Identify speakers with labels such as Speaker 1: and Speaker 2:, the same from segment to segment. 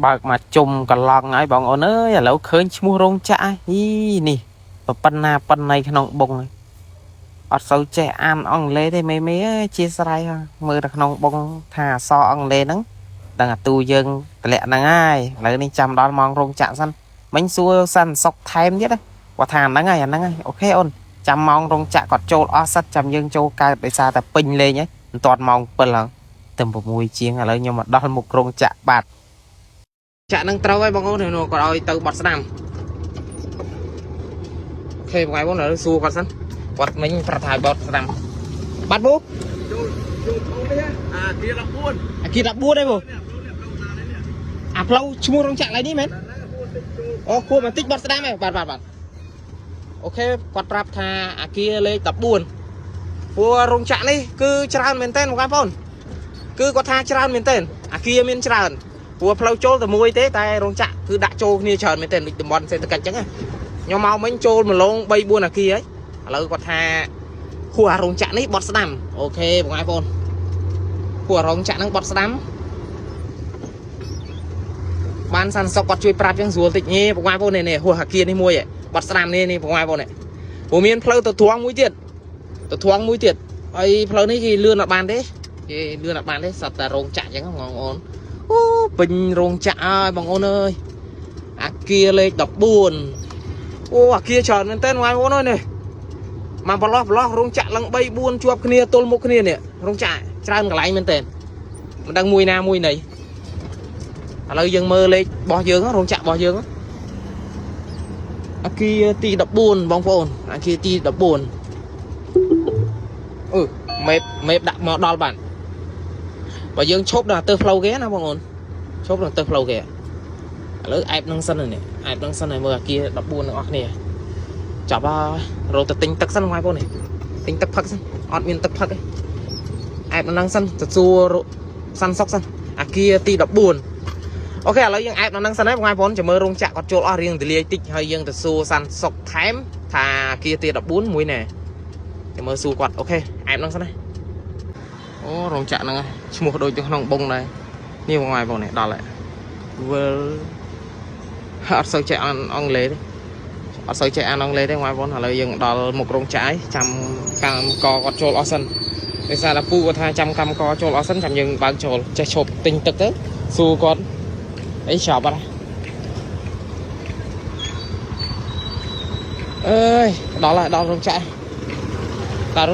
Speaker 1: បើកមកជុំកន្លងហើយបងអូនអើយឥឡូវឃើញឈ្មោះរោងចក្រនេះប៉ុណ្ណាប៉ុណ្ណៃក្នុងបុងអត់សូវចេះអានអង់គ្លេសទេមេអើយជាស្រ័យមើលតែក្នុងបុងថាអក្សរអង់គ្លេសហ្នឹងដឹងអាទូយើងតម្លាក់ហ្នឹងហើយឥឡូវនេះចាំដល់ម៉ោងរោងចក្រសិនមិញសួរសាន់សុកថែមទៀតគាត់ថាហ្នឹងហើយអូខេអូនចាំម៉ោងរោងចក្រគាត់ចូលអស់សិតចាំយើងចូលកើតដោយសារតែពេញលេងហ្នឹងមិនទាន់ម៉ោង7ហ្នឹងទៅ6ជាងឥឡូវខ្ញុំមកដល់មុខរោងចក្របាទចាក់នឹងត្រូវហើយបងអូនគាត់ឲ្យទៅបត់ស្ដាំអូខេបងប្អូនឥឡូវសួរគាត់សិនគាត់មិញប្រាប់ថាបត់ស្ដាំបាត់បូចូលនេះអាគី14ឯងបូអាផ្លូវឈ្មោះរោងចក្រឡើយនេះមែនអូគួរបន្តិចបត់ស្ដាំឯងបាទអូខេគាត់ប្រាប់ថាអាគារលេខ14ព្រោះរោងចក្រនេះគឺច្រើនមែនតើបងប្អូនគឺគាត់ថាច្រើនមែនតើអាគារមានច្រើនព្រោះផ្លូវចូលតែមួយទេតែរោងចក្រគឺដាក់ចូលគ្នាច្រើនមែនទែនដូចតំបន់សេដ្ឋកិច្ចអញ្ចឹងខ្ញុំមកមិញចូលម្លង3 4អាគារហើយឥឡូវគាត់ថាហួរអារោងចក្រនេះបត់ស្ដាំអូខេបងប្អូនហួរអារោងចក្រហ្នឹងបត់ស្ដាំបានសាន់សុកគាត់ជួយប្រាប់អញ្ចឹងស្រួលតិចនេះបងប្អូននេះហួរអាគារនេះមួយបត់ស្ដាំនេះបងប្អូននេះព្រោះមានផ្លូវទៅធួងមួយទៀតហើយផ្លូវនេះគេលឿនអត់បានទេសត្វតែរោងចក្រអញ្ចឹងបងប្អូនអូពេញរោងចក្រហើយបងប្អូនអើយអាគារលេខ14អូអាគារច្រើនមែនតើបងប្អូនអើយនេះមកប្រឡោះរោងចក្រឡើង3 4ជាប់គ្នាទល់មុខគ្នានេះរោងចក្រច្រើនកន្លែងមែនតើមិនដឹងមួយណាមួយណីឥឡូវយើងមើលលេខរបស់យើងរោងចក្ររបស់យើងអាគារទី14បងប្អូនអាគារទី14មេបដាក់មកដល់បាទបើយើងឈប់ដល់ទៅផ្លូវគេណាបងប្អូនឈប់ដល់ទៅផ្លូវគេឥឡូវអែបនឹងសិននេះអែបនឹងសិនឲ្យមើលអាគារ14ទាំងអស់គ្នាចាប់ហើយរត់ទៅទិញទឹកសិនបងប្អូននេះទិញទឹកផឹកសិនអត់មានទឹកផឹកទេអែបនឹងសិនទៅសួរសាន់សុកសិនអាគារទី14អូខេឥឡូវយើងអែបនឹងសិនហើយបងប្អូនចាំមើលរោងចក្រគាត់ចូលអស់រៀងទលាយតិចហើយយើងទៅសួរសាន់សុកថែមថាអាគារទី14មួយណែចាំមើលសួរគាត់អូខេអែបនឹងសិនហើយអូរោងចក្រហ្នឹងឈ្មោះដូចទៅក្នុងបុងដែរនេះបងប្អូននេះដល់ហើយវិលអត់សូវចេះអានអង់គ្លេសទេបងប្អូនឥឡូវយើងដល់មុខរោងចក្រហើយចាំកម្មកគាត់ចូលអស់សិនដោយសារតែពូគាត់ថាចាំកម្មកចូលអស់សិនចាំយើងបើកចូលចេះឈប់ទិញទឹកទៅសួរគាត់អីចាប់អត់អើយដល់រោងចក្របង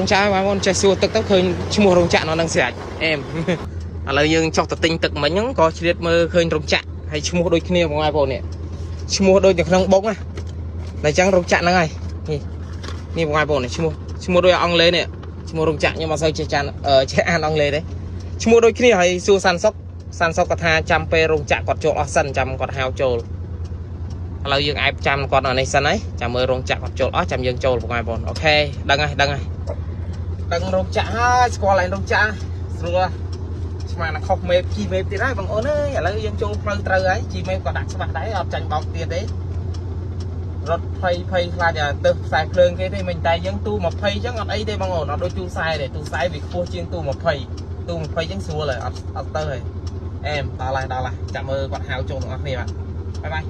Speaker 1: ប្អូនចេះសួរទឹកទៅឃើញឈ្មោះរោងចក្រនៅនឹងស្រេចអែមឥឡូវយើងចុះទៅទិញទឹកមិញហ្នឹងក៏ឆ្លៀតមើលឃើញរោងចក្រហើយឈ្មោះដូចគ្នាបងប្អូននេះឈ្មោះដូចនៅក្នុងបុកណាតែអញ្ចឹងរោងចក្រហ្នឹងហើយនេះបងប្អូននេះឈ្មោះដូចអង់គ្លេសនេះឈ្មោះរោងចក្រខ្ញុំអត់សូវចេះអានអង់គ្លេសទេឈ្មោះដូចគ្នាហើយសួរសាន់សុកគាត់ថាចាំពេលរោងចក្រគាត់ចូលអស់សិនចាំគាត់ហៅចូលឥឡូវយើងអែបចាំគាត់នៅនេះសិនហើយចាំមើលរោងចក្រគាត់ចូលអស់ចាំយើងចូលបងប្អូនអូខេដឹងរោងចក្រហើយស្គាល់ឯងរោងចក្រស្រួលស្មានខុសមេបជីមេបទៀតហើយបងប្អូនអើយឥឡូវយើងចូលផ្លូវត្រូវហើយជីមេបក៏ដាក់ច្បាស់ដែរអត់ចាញ់បោកទៀតទេរត់ភ័យខ្លាចទៅខ្សែភ្លើងគេទេមិនតែយើងទូ20អញ្ចឹងអត់អីទេបងប្អូនអត់ដូចទូខ្សែទេទូខ្សែវាខ្ពស់ជាងទូ20អញ្ចឹងស្រួលហើយអត់ទៅហើយអែមដល់ហើយចាំមើលគាត់ហៅចូលទាំងអស់គ្នាបាទបាយ